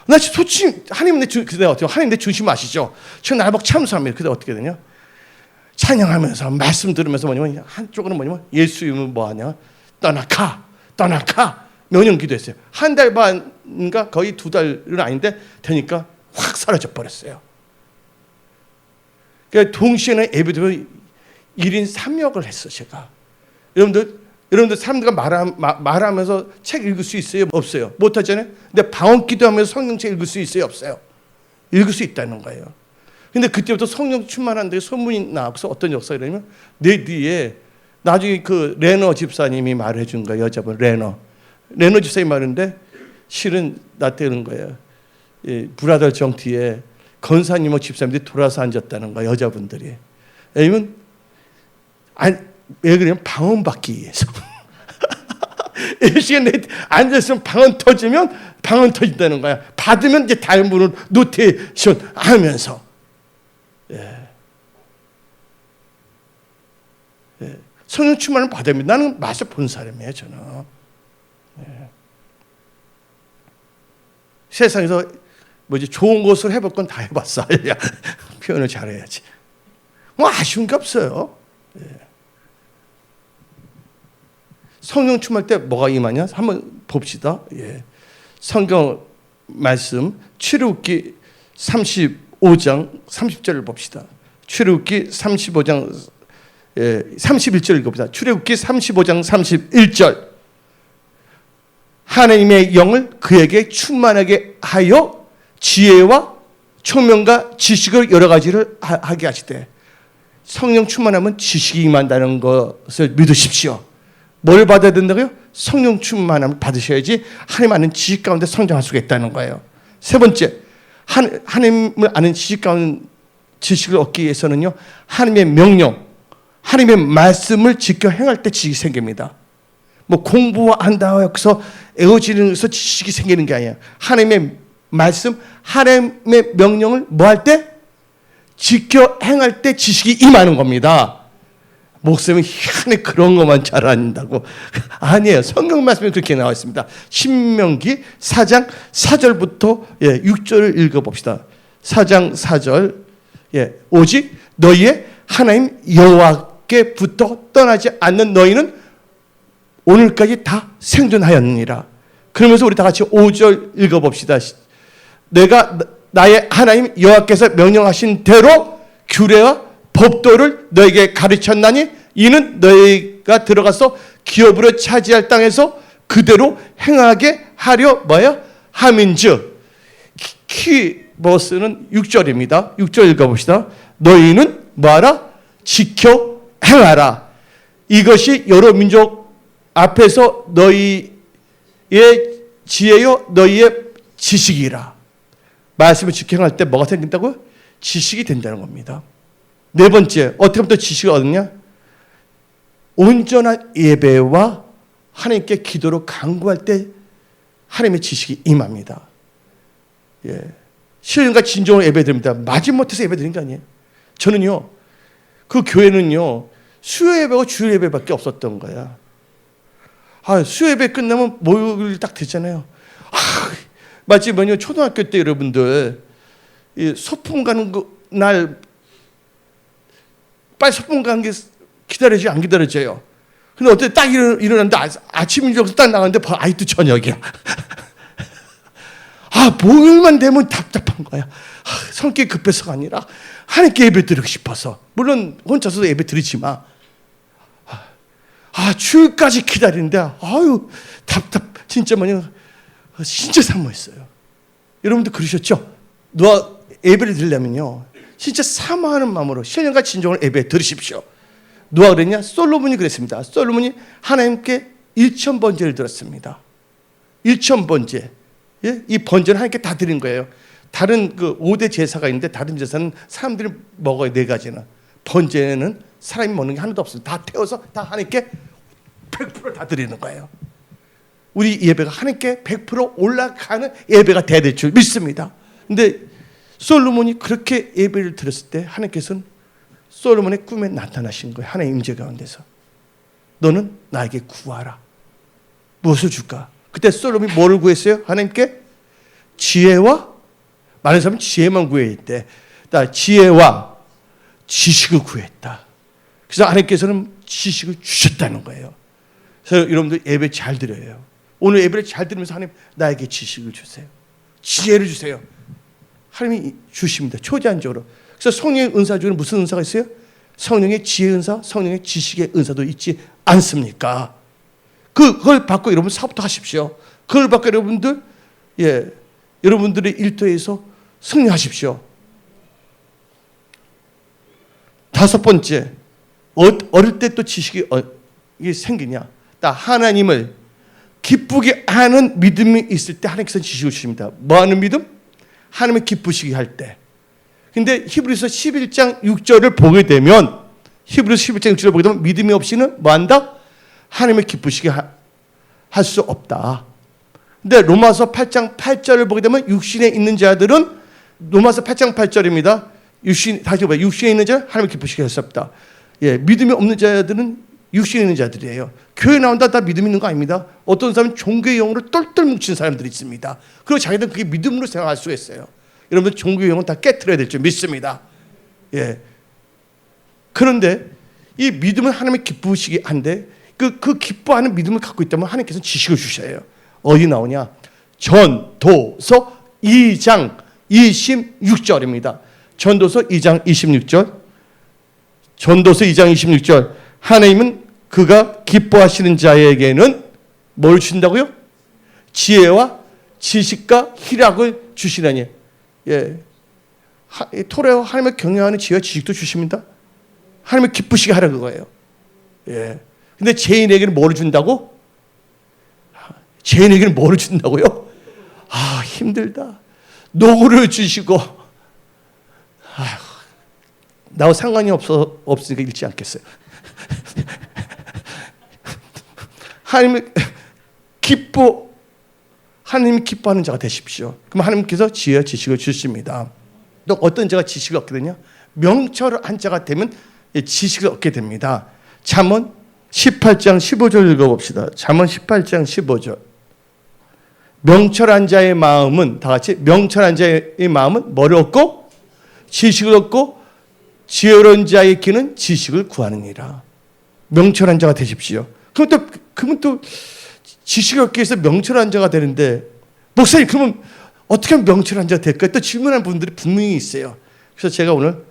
나 솔직히 하나님 내 중심 아시죠? 저 나를 막 참수합니다. 그때 어떻게 되냐? 찬양하면서 말씀 들으면서 뭐냐면 한쪽으로는 뭐냐면 예수 이름은 뭐하냐? 떠나가 명령 기도했어요. 한 달 반인가 거의 2달은 아닌데 되니까 확 사라져 버렸어요. 그러니까 동시에는 예배드리면 1인 3역을 했어 제가. 여러분들 사람들과 말하면서 책 읽을 수 있어요? 없어요? 못하잖아요? 근데 방언 기도하면서 성경책 읽을 수 있어요? 없어요? 읽을 수 있다는 거예요. 근데 그때부터 성령 충만한데 소문이 나서 어떤 역사가 되냐면 내 뒤에 나중에 그 레너 집사님이 말해 준 거예요. 여자분 레너 집사님이 말했는데 실은 나태는 거예요. 브라더 정티에 권사님하고 집사님들이 돌아서 앉았다는 거예요. 여자분들이. 왜냐면 왜 그러냐면 방언받기 위해서. 이 시간에 앉아있으면 방언 터진다는 거야. 받으면 이제 다른 분을 노테이션 하면서. 성령 충만을 받으면 나는 맛을 본 사람이에요. 저는. 세상에서 좋은 것을 해볼 건 다 해봤어. 표현을 잘해야지. 뭐 아쉬운 게 없어요. 성령 충만할 때 뭐가 임하냐? 한번 봅시다. 성경 말씀 출애굽기 35장 30절을 봅시다. 출애굽기 35장 31절 읽어봅시다. 출애굽기 35장 31절. 하나님의 영을 그에게 충만하게 하여 지혜와 총명과 지식을 여러 가지를 하게 하시되, 성령 충만하면 지식이 임한다는 것을 믿으십시오. 뭘 받아야 된다고요? 성령 충만함을 받으셔야지 하나님 아는 지식 가운데 성장할 수가 있다는 거예요. 세 번째, 하나님을 아는 지식 가운데 지식을 얻기 위해서는요, 하나님의 명령, 하나님의 말씀을 지켜 행할 때 지식이 생깁니다. 뭐 공부한다 해서 애워지는 것에서 지식이 생기는 게 아니에요. 하나님의 말씀, 하나님의 명령을 뭐 할 때? 지켜 행할 때 지식이 임하는 겁니다. 목사님이 희한히 그런 것만 잘한다고. 아니에요. 성경 말씀에 그렇게 나와 있습니다. 신명기 4장 4절부터 6절을 읽어봅시다. 4장 4절. 오직 너희의 하나님 여호와께부터 떠나지 않는 너희는 오늘까지 다 생존하였느니라. 그러면서 우리 다 같이 5절 읽어봅시다. 내가 나의 하나님 여호와께서 명령하신 대로 규례와 법도를 너에게 가르쳤나니 이는 너희가 들어가서 기업으로 차지할 땅에서 그대로 행하게 하려 뭐야? 함인즉. 키버스는 6절입니다. 6절 읽어봅시다. 너희는 뭐하라? 지켜 행하라. 이것이 여러 민족 앞에서 너희의 지혜요 너희의 지식이라. 말씀을 지켜 행할 때 뭐가 생긴다고요? 지식이 된다는 겁니다. 네 번째, 어떻게 하면 또 지식을 얻느냐? 온전한 예배와 하나님께 기도로 간구할 때 하나님의 지식이 임합니다. 신령과 진정으로 예배드립니다. 마지못해서 예배드린 게 아니에요. 저는요, 그 교회는요, 수요 예배와 주일 예배밖에 없었던 거야. 수요 예배 끝나면 목요일 딱 되잖아요. 마치 초등학교 때 여러분들 소풍 가는 날 빨리 소풍 가는 게 기다려지 안 기다려져요. 근데 어때 딱 일어났는데 아침 일정서 딱 나갔는데 아직도 저녁이야. 목요일만 되면 답답한 거야. 성격이 급해서가 아니라 하나님께 예배 드리고 싶어서. 물론 혼자서도 예배 드리지만 주일까지 기다리는데 진짜 진짜 사모했어요. 여러분도 그러셨죠? 예배를 드리려면요, 진짜 사모하는 마음으로 신령과 진정으로 예배 드리십시오. 누가 그랬냐? 솔로몬이 그랬습니다. 솔로몬이 하나님께 1,000번제를 드렸습니다. 1,000번제. 이 번제는 하나님께 다 드린 거예요. 다른 5대 제사가 있는데 다른 제사는 사람들이 먹어요. 4가지나. 번제는 사람이 먹는 게 하나도 없어요. 다 태워서 다 하나님께 100% 다 드리는 거예요. 우리 예배가 하나님께 100% 올라가는 예배가 돼야 될 줄 믿습니다. 근데 솔로몬이 그렇게 예배를 드렸을 때 하나님께서는 솔로몬의 꿈에 나타나신 거예요. 하나님의 임재 가운데서. 너는 나에게 구하라. 무엇을 줄까? 그때 솔로몬이 뭐를 구했어요? 하나님께 지혜와, 많은 사람은 지혜만 구했대. 지혜와 지식을 구했다. 그래서 하나님께서는 지식을 주셨다는 거예요. 그래서 여러분들 예배 잘 드려요. 오늘 예배를 잘 들으면서 하나님 나에게 지식을 주세요. 지혜를 주세요. 하나님이 주십니다. 초제한적으로. 그래서 성령의 은사 중에 무슨 은사가 있어요? 성령의 지혜 은사, 성령의 지식의 은사도 있지 않습니까? 그걸 받고 여러분 사부터 하십시오. 그걸 받고 여러분들 여러분들의 일터에서 승리하십시오. 5번째, 어릴 때 또 지식이 이게 생기냐? 딱 하나님을 기쁘게 하는 믿음이 있을 때 하나님께서 지식을 주십니다. 뭐 하는 믿음? 하나님을 기쁘시게 할 때. 근데 히브리서 11장 6절을 보게 되면 히브리서 11장 6절을 보게 되면 믿음이 없이는 뭐 한다? 하나님을 기쁘시게 할 수 없다. 근데 로마서 8장 8절을 보게 되면 육신에 있는 자들은 로마서 8장 8절입니다. 다시 봐요. 육신에 있는 자 하나님을 기쁘시게 할 수 없다. 예, 믿음이 없는 자들은 육신에 있는 자들이에요. 교회 나온다 다 믿음 있는 거 아닙니다. 어떤 사람은 종교의 영으로 똘똘 뭉친 사람들이 있습니다. 그리고 자기들은 그게 믿음으로 생각할 수가 있어요. 여러분들 종교의 영은 다 깨트려야 될 줄 믿습니다. 예. 그런데 이 믿음은 하나님의 기쁘시게 한데 그 기뻐하는 믿음을 갖고 있다면 하나님께서는 지식을 주셔요. 어디 나오냐? 전도서 2장 26절입니다. 전도서 2장 26절. 전도서 2장 26절. 하나님은 그가 기뻐하시는 자에게는 뭘 주신다고요? 지혜와 지식과 희락을 주시라니. 예. 토레와 하나님을 경외하는 지혜와 지식도 주십니다. 하나님을 기쁘시게 하라 그거예요. 예. 근데 죄인에게는 뭐를 준다고? 죄인에게는 뭐를 준다고요? 아, 힘들다. 노고를 주시고. 아휴, 나하고 상관이 없으니까 읽지 않겠어요. 하나님이 기뻐하는 자가 되십시오. 그럼 하나님께서 지혜와 지식을 주십니다. 또 어떤 자가 지식을 얻게 되냐? 명철한 자가 되면 지식을 얻게 됩니다. 잠언 18장 15절 읽어봅시다. 잠언 18장 15절. 명철한 자의 마음은 다 같이 명철한 자의 마음은 뭐를 얻고 지식을 얻고 지혜로운 자의 귀는 지식을 구하느니라. 명철한 자가 되십시오. 그러면 또 지식을 얻기 위해서 명철한 자가 되는데 목사님 그러면 어떻게 하면 명철한 자가 될까요? 또 질문하는 분들이 분명히 있어요. 그래서 제가 오늘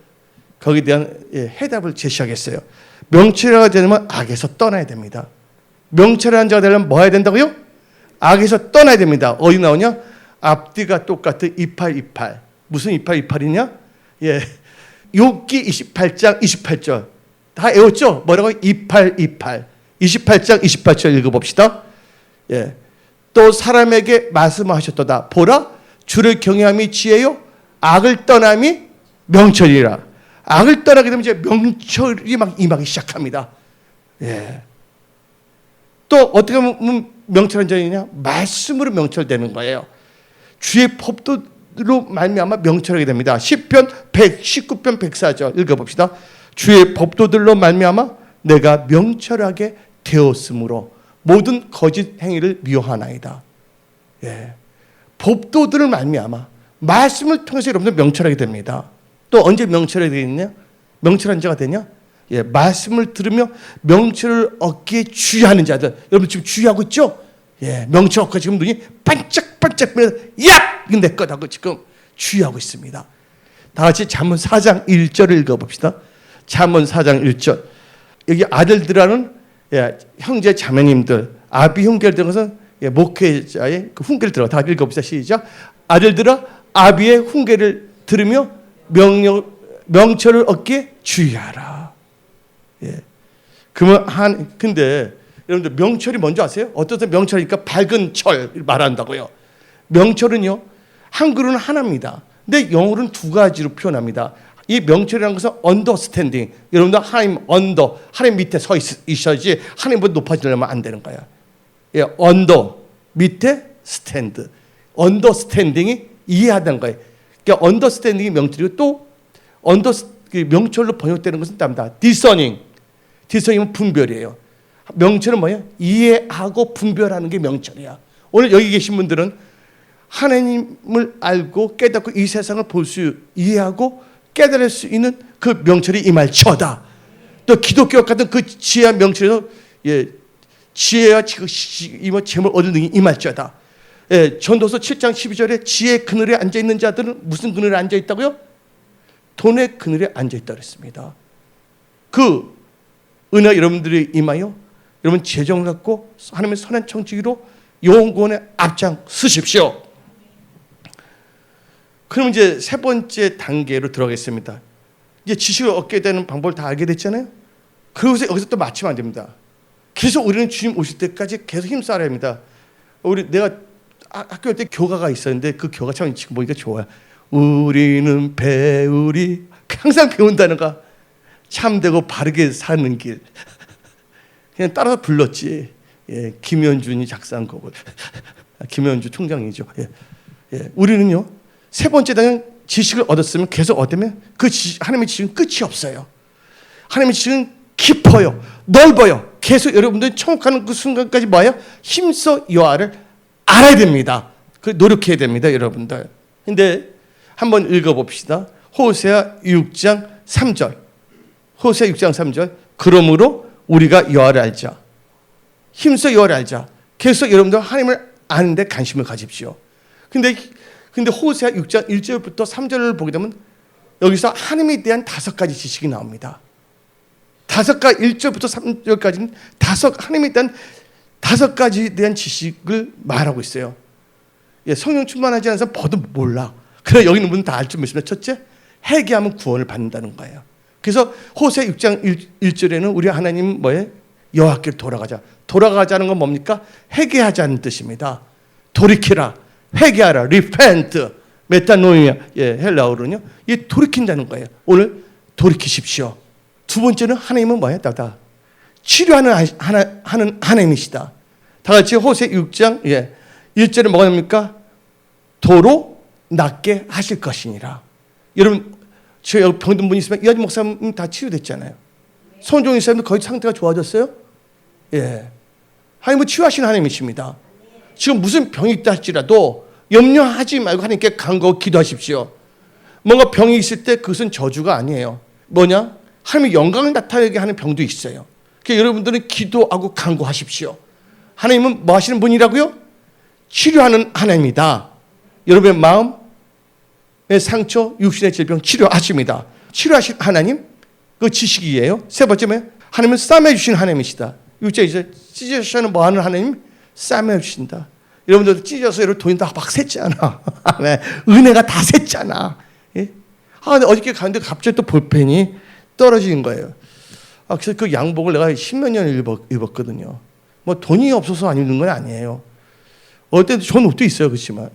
거기에 대한 해답을 제시하겠어요. 명철한 자가 되려면 악에서 떠나야 됩니다. 명철한 자가 되려면 뭐 해야 된다고요? 악에서 떠나야 됩니다. 어디 나오냐? 앞뒤가 똑같은 2828. 무슨 2828이냐? 예. 욥기 28장 28절. 다 외웠죠? 뭐라고? 2828. 28장 28절 읽어봅시다. 예. 또 사람에게 말씀하셨도다. 보라, 주를 경외함이 지혜요, 악을 떠남이 명철이라. 악을 떠나게 되면 이제 명철이 막 임하기 시작합니다. 예. 또 어떻게 하면 명철한 자이냐? 말씀으로 명철되는 거예요. 주의 법도로 말미암아 명철하게 됩니다. 시편 119편 104절 읽어봅시다. 주의 법도들로 말미암아 내가 명철하게 되었으므로 모든 거짓 행위를 미워하나이다. 예. 법도들을 말미암아 말씀을 통해서 여러분들 명철하게 됩니다. 또 언제 명철하게 되겠냐? 명철한 자가 되냐? 예, 말씀을 들으며 명철을 얻기에 주의하는 자들. 여러분 지금 주의하고 있죠? 예, 명철 얻고 지금 눈이 반짝반짝 빛나서 야! 이건 내 거다고 지금 주의하고 있습니다. 다 같이 잠언 4장 1절을 읽어봅시다. 잠언 4장 1절. 여기 아들들하는 형제 자매님들, 아비 훈계를 들어서 목회자의 그 훈계를 들어 다 읽어봅시다. 시작. 아들들아 아비의 훈계를 들으며 명철을 얻기에 주의하라. 예. 근데 여러분들 명철이 뭔지 아세요? 어떤 사람 명철이니까 밝은 철 말한다고요. 명철은요 한글은 하나입니다. 근데 영어로는 두 가지로 표현합니다. 이 명철이라는 것은 understanding. 여러분들 하나님 하나님 밑에 서 있어야지 하나님보다 높아지려면 안 되는 거야. 예, 밑에 stand. understanding이 이해하는 거예요. 그러니까 understanding이 명철이고 또 명철로 번역되는 것은 답니다. discerning은 분별이에요. 명철은 뭐예요? 이해하고 분별하는 게 명철이야. 오늘 여기 계신 분들은 하나님을 알고 깨닫고 이 세상을 이해하고 깨달을 수 있는 그 명철이 임할 처다. 또 기독교 같은 그 지혜와 명철에서 지혜와 재물 얻는 능이 임할 처다. 전도서 7장 12절에 지혜의 그늘에 앉아있는 자들은 무슨 그늘에 앉아있다고요? 돈의 그늘에 앉아있다고 했습니다. 그 은혜가 여러분들이 임하여 여러분 재정을 갖고 하나님의 선한 청지기로 영혼구원에 앞장 서십시오. 그럼 이제 세 번째 단계로 들어가겠습니다. 이제 지식을 얻게 되는 방법을 다 알게 됐잖아요. 그러고서 여기서 또 맞추면 안 됩니다. 계속 우리는 주님 오실 때까지 계속 힘써야 합니다. 내가 학교 때 교가가 있었는데 그 교가 참 지금 보니까 좋아요. 우리는 배우리, 항상 배운다는 거. 참되고 바르게 사는 길. 그냥 따라서 불렀지. 예, 김현준이 작사한 거고. 김현주 총장이죠. 예. 우리는요, 세 번째 단계 지식을 얻었으면 계속 얻으면 하나님의 지식은 끝이 없어요. 하나님의 지식은 깊어요, 넓어요. 계속 여러분들이 청각하는 그 순간까지 뭐예요? 힘써 여호와를 알아야 됩니다. 노력해야 됩니다, 여러분들. 근데 한번 읽어봅시다. 호세아 6장 3절. 호세아 6장 3절. 그러므로 우리가 여호와를 알자. 힘써 여호와를 알자. 계속 여러분들 하나님을 아는 데 관심을 가집시오. 근데 호세아 6장 1절부터 3절을 보게 되면 여기서 하나님에 대한 5가지 지식이 나옵니다. 1절부터 3절까지는 하나님에 대한 5가지에 대한 지식을 말하고 있어요. 예, 성령 충만하지 않은 사람 뭐도 몰라. 그래 여기 있는 분은 다 알 줄 믿습니다. 첫째, 회개하면 구원을 받는다는 거예요. 그래서 호세아 6장 1절에는 우리 하나님 뭐예요? 여호와께로 돌아가자. 돌아가자는 건 뭡니까? 회개하자는 뜻입니다. 돌이키라, 회개하라, repent, 메타노이아, 헬라어로는요. 이게 돌이킨다는 거예요. 오늘 돌이키십시오. 두 번째는 하나님은 뭐예요? 치료하는 하나님이시다. 다 같이 호세 6장 1절에 뭐가 됩니까? 도로 낫게 하실 것이니라. 여러분, 저 여기 병든 분 있으면 이하진 목사님 다 치유됐잖아요. 손종희 목사님도 거의 상태가 좋아졌어요? 예. 하나님은 치유하시는 하나님이십니다. 지금 무슨 병이 있다 할지라도 염려하지 말고 하나님께 간구하고 기도하십시오. 뭔가 병이 있을 때 그것은 저주가 아니에요. 뭐냐? 하나님의 영광을 나타내게 하는 병도 있어요. 그러니까 여러분들은 기도하고 간구하십시오. 하나님은 뭐 하시는 분이라고요? 치료하는 하나님이다. 여러분의 마음의 상처, 육신의 질병 치료하십니다. 치료하신 하나님, 그 지식이에요. 세 번째는 하나님은 싸매주신 하나님이시다. 6절 이제 찢어주시는 뭐 하는 하나님? 싸매주신다. 여러분들 찢어서 여러분 돈이 다 막 샜잖아. 은혜가 다 샜잖아. 예? 근데 어저께 갔는데 갑자기 또 볼펜이 떨어지는 거예요. 그래서 그 양복을 내가 10몇 년을 입었거든요. 뭐 돈이 없어서 안 입는 건 아니에요. 어떨 때도 좋은 옷도 있어요. 그렇지만.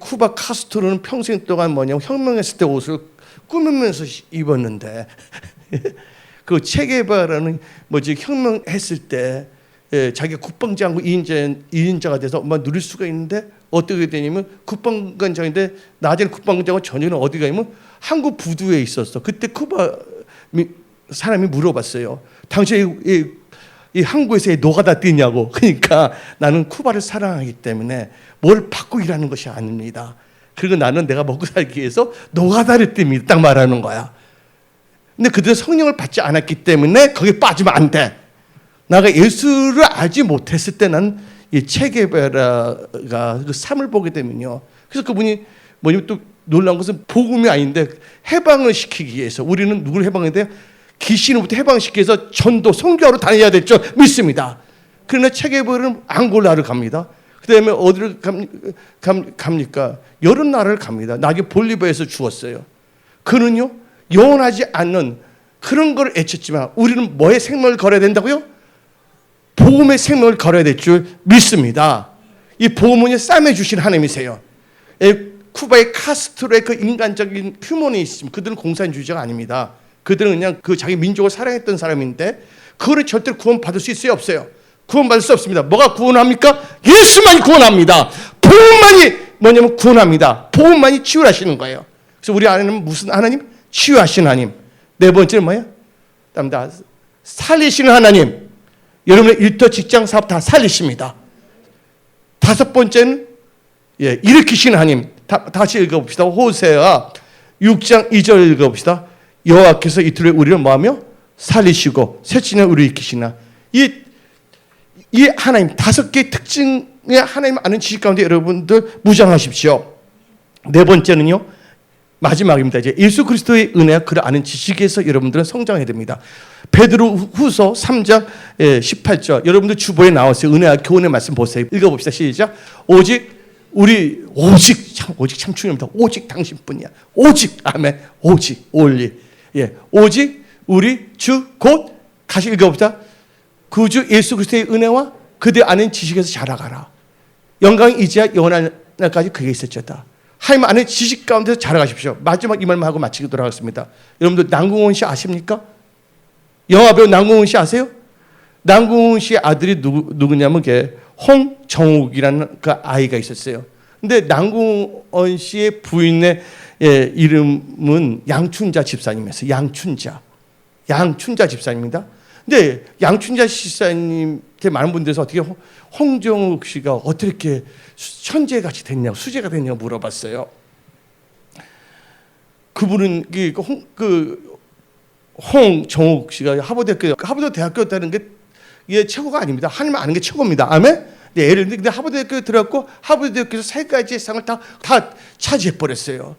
쿠바 카스트로는 평생 동안 혁명했을 때 옷을 꾸미면서 입었는데 그 체게바라는 혁명했을 때 자기가 국방장군 2인자가 돼서 누릴 수가 있는데 어떻게 되냐면 국방관장인데 낮에는 국방장군 저녁에는 어디 가냐면 한국 부두에 있었어. 그때 쿠바 사람이 물어봤어요. 당신이 이 한국에서 노가다 뛰냐고. 그러니까 나는 쿠바를 사랑하기 때문에 뭘 받고 일하는 것이 아닙니다. 그리고 나는 내가 먹고 살기 위해서 노가다를 띱니다. 딱 말하는 거야. 근데 그들은 성령을 받지 않았기 때문에 거기에 빠지면 안 돼. 내가 예수를 알지 못했을 때 난 이 체게베라가 그 삶을 보게 되면요. 그래서 그분이 뭐냐면 또 놀라운 것은 복음이 아닌데 해방을 시키기 위해서 우리는 누구를 해방했는데 귀신으로부터 해방시키기 위해서 전도, 선교하러 다녀야 될 줄 믿습니다. 그러나 체게베라는 앙골라를 갑니다. 그 다음에 어디를 갑니까? 여러 나라를 갑니다. 나중에 볼리비아에서 죽었어요. 그는요, 영원하지 않는 그런 걸 애쳤지만 우리는 뭐의 생명을 걸어야 된다고요? 복음의 생명을 걸어야 될 줄 믿습니다. 이 복음은 싸매주신 하나님이세요. 쿠바의 카스트로의 그 인간적인 휴머니즘, 그들은 공산주의자가 아닙니다. 그들은 그냥 그 자기 민족을 사랑했던 사람인데 그거를 절대로 구원받을 수 있어요? 없어요? 구원받을 수 없습니다. 뭐가 구원합니까? 예수만이 구원합니다. 복음만이 뭐냐면 구원합니다. 복음만이 치유하시는 거예요. 그래서 우리 하나님은 무슨 하나님? 치유하시는 하나님. 네 번째는 뭐예요? 살리시는 하나님. 여러분의 일터, 직장, 사업 다 살리십니다. 다섯 번째는 일으키시는 하나님. 다시 읽어봅시다. 호세아 6장 2절 읽어봅시다. 여호와께서 이틀에 우리를 뭐하며 살리시고 셋째는 우리를 일으키시나. 이 하나님 5개의 특징의 하나님 아는 지식 가운데 여러분들 무장하십시오. 네 번째는요, 마지막입니다. 이제 예수 그리스도의 은혜와 그를 아는 지식에서 여러분들은 성장해야 됩니다. 베드로 후서 3장 18절 여러분들 주보에 나왔어요. 은혜와 교훈의 말씀 보세요. 읽어봅시다. 시작. 오직 참 중요합니다. 오직 당신뿐이야. 오직 아멘. 오직 올리. 오직 우리 주 곧 다시 읽어봅시다. 구주 예수 그리스도의 은혜와 그대 아는 지식에서 자라가라. 영광이 이제야 영원한 날까지 그게 있을지어다. 하나님 아는 지식 가운데서 자라가십시오. 마지막 이 말만 하고 마치도록 하겠습니다. 여러분들 남궁훈 씨 아십니까? 영화배우 남궁훈 씨 아세요? 남궁훈 씨의 아들이 누구냐면 홍정욱이라는 그 아이가 있었어요. 근데 남궁훈 씨의 부인의 이름은 양춘자 집사님이었어요. 양춘자 집사님입니다. 근데 양춘자 집사님한테 많은 분들에서 어떻게 홍정욱 씨가 어떻게 천재같이 됐냐고, 수재가 됐냐고 물어봤어요. 그분은 홍정욱 씨가 하버드 대학교 다는 게 이게 최고가 아닙니다. 하나님 아는 게 최고입니다. 아멘. 네, 예를 들면 하버드 대학교에 들어갔고 하버드 대학교에서 3가지의 상을 다 차지해 버렸어요.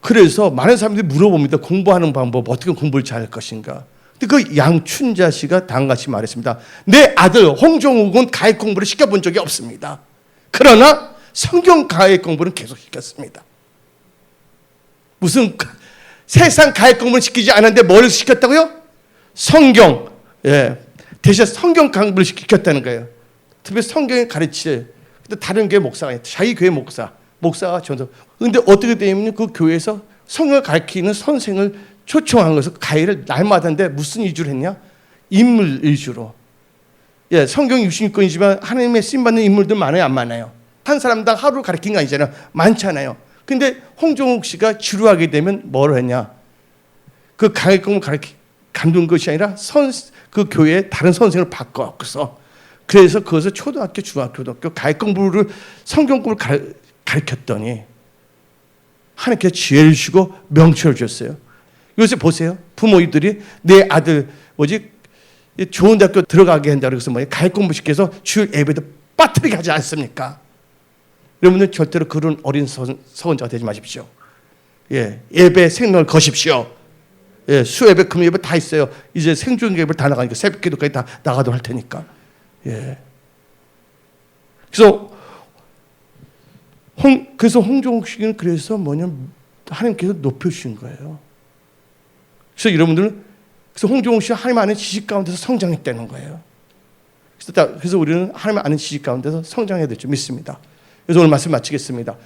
그래서 많은 사람들이 물어봅니다. 공부하는 방법, 어떻게 공부를 잘할 것인가. 근데 그 양춘자 씨가 다음같이 말했습니다. 내 아들 홍정욱은 가액 공부를 시켜본 적이 없습니다. 그러나 성경 가액 공부는 계속 시켰습니다. 무슨 세상 가액 공부를 시키지 않았는데 뭘 시켰다고요? 성경. 대신 성경 공부를 시켰다는 거예요. 특히 성경의 가르치. 근데 다른 교회 목사가 아니에요. 자기 교회 목사가 전서. 근데 어떻게 되냐면 그 교회에서 성경을 가르치는 선생을 초청한 것을 가해를 날마다인데 무슨 위주로 했냐? 인물 위주로. 성경 66권이지만 하나님의 쓰임받는 인물들 많아요, 안 많아요? 한 사람당 하루 가르친 거 아니잖아요. 많잖아요. 근데 홍정욱 씨가 지루하게 되면 뭘 했냐? 그 가해 공부를 감둔 것이 아니라 그 교회에 다른 선생을 바꿔서 그래서 그것을 초등학교, 중학교, 고등학교 가해 공부를 성경 공부를 가르쳤더니 하나님께서 지혜를 주시고 명철을 줬어요. 요새 보세요. 부모들이 내 아들 좋은 대학교 들어가게 한다고 해서 가해 공부 시켜서 주일 예배도 빠뜨리게 하지 않습니까? 여러분들 절대로 그런 어린 서원자가 되지 마십시오. 예배 생명을 거십시오. 수예배, 금예배 다 있어요. 이제 생존 예배 다 나가니까 새벽기도까지 다 나가도 할 테니까. 그래서 홍정욱 씨는 그래서 하나님께서 높여주신 거예요. 그래서 여러분들은 홍정욱 씨가 하나님 아는 지식 가운데서 성장했다는 거예요. 그래서 우리는 하나님 아는 지식 가운데서 성장해야 될 줄 믿습니다. 그래서 오늘 말씀 마치겠습니다.